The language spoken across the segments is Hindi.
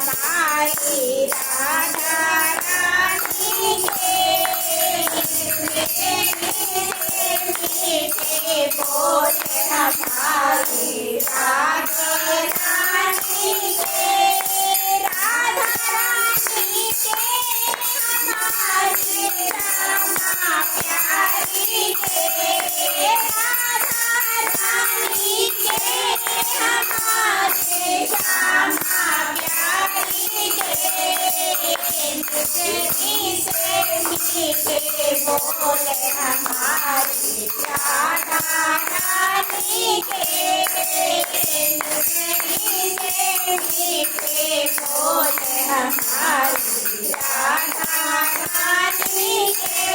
हमारी राधा रानी के मीठे मीठे बोल हमारी राधा रानी के राधा रानी के हमारी रामा प्यारी के राधा रानी के हमारे श्यामा प्यारी के मीठे से मीठे बोले हमारी राधा रानी के मीठे से मीठे बोले हमारी राधा रानी के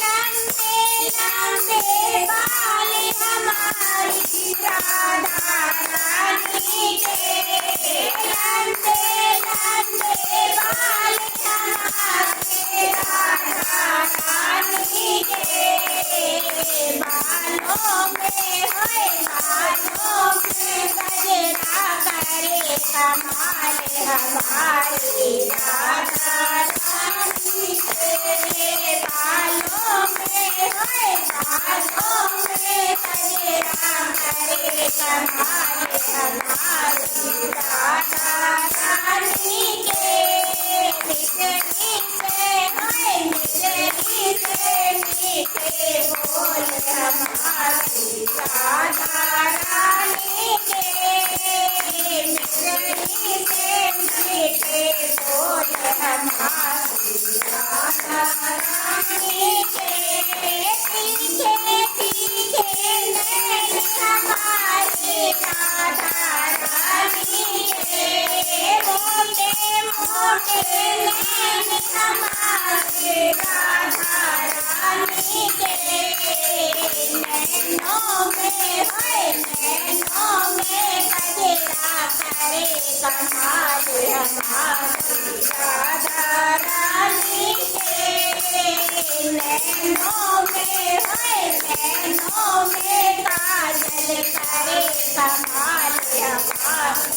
लंबे लंबे बाल हमारी राधा रानी के लंबे लंबे बाल हमारे राधा रानी के बालों में होए बालों में गजरा करे हमारे हमारी राधा रानी के बालों में होए बालों में गजरा करे हमारे हमारी राधा रानी के मीठे मीठे होए मीठे मीठे बोल हमारी राधा रानी के मीठे मीठे बोल हमारी राधा रानी के तीखे तीखे नैन हमारी राधा रानी के मोटे मोटे नैन हमारी राधा रानी के नैनों में होए नैनों में गजरा करे कमाल हमारी राधा रानी के नैनों में होए नैनों में काजल करे कमाल हमारी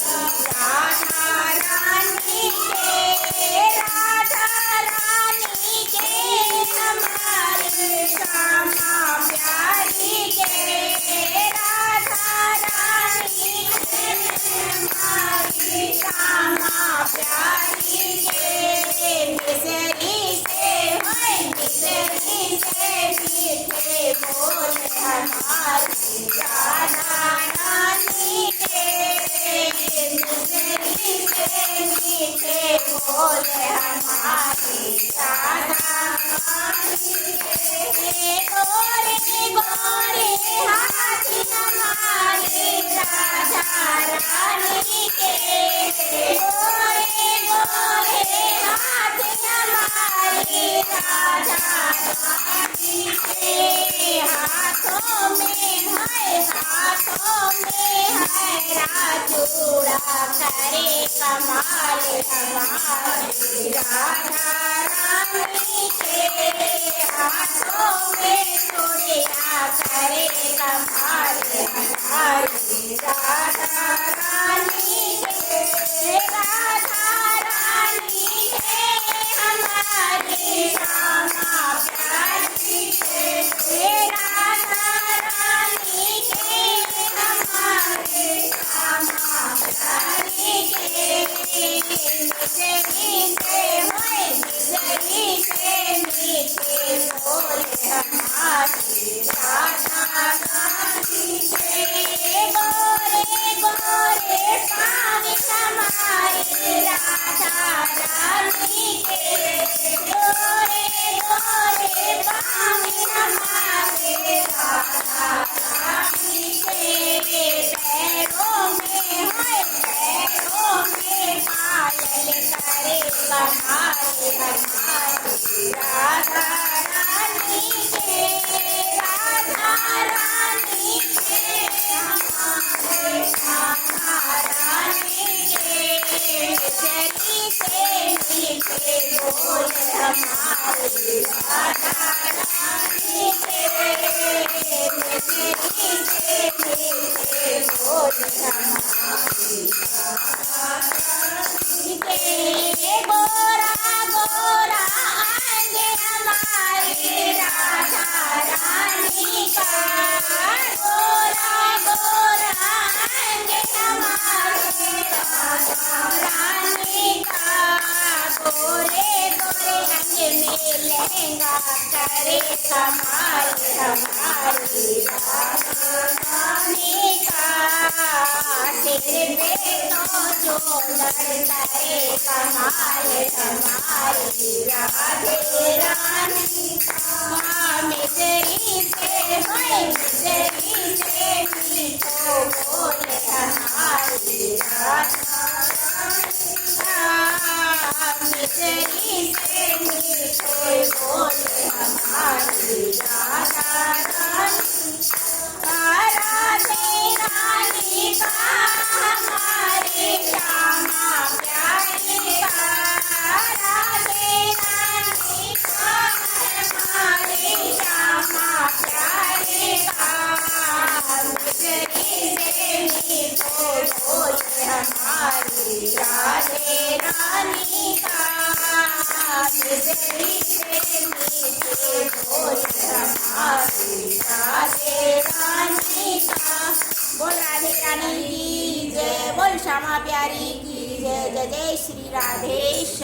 राधा रानी के राधा रानी के हमारी श्यामा प्यारी के राधा रानी के हमारी श्यामा प्यारी के मिसरी से होए मिसरी से मीठे बोल हमारी राधा रानी के मिसरी से मीठे बोल हमारी राधा रानी के गोरे गोरे हाथ हमारी राधा रानी के गोरे गोरे हाथ हमारी राधा रानी के हाथों में है राजूड़ा करे कमाल हमारी राधा रानी के हाथों में चूड़िया करे कमाल हमारी राधा रानी के राधा रानी के हमारी श्यामा प्यारी के राधा रानी के हमारी श्यामा प्यारी के मीठे मीठे होए कमाल हमारी राधारानी का सिर पे तो चूड़न करे कमाल हमारी राधे रानी का मिसरी से मिसरी से मीठो बोले हमारी राधारानी का मिसरी से मीठो बोले हमारी राधारानी राधे रानी का हमारी श्यामा प्यारी का राधे रानी का हमारी श्यामा प्यारी का मिसरी से मीठो बोले हमारी राधे रानी का मिसरी से मीठे बोले हमारी राधे रानी का बोल राधे रानी की जय बोल श्यामा प्यारी की जय जय जय श्री राधेश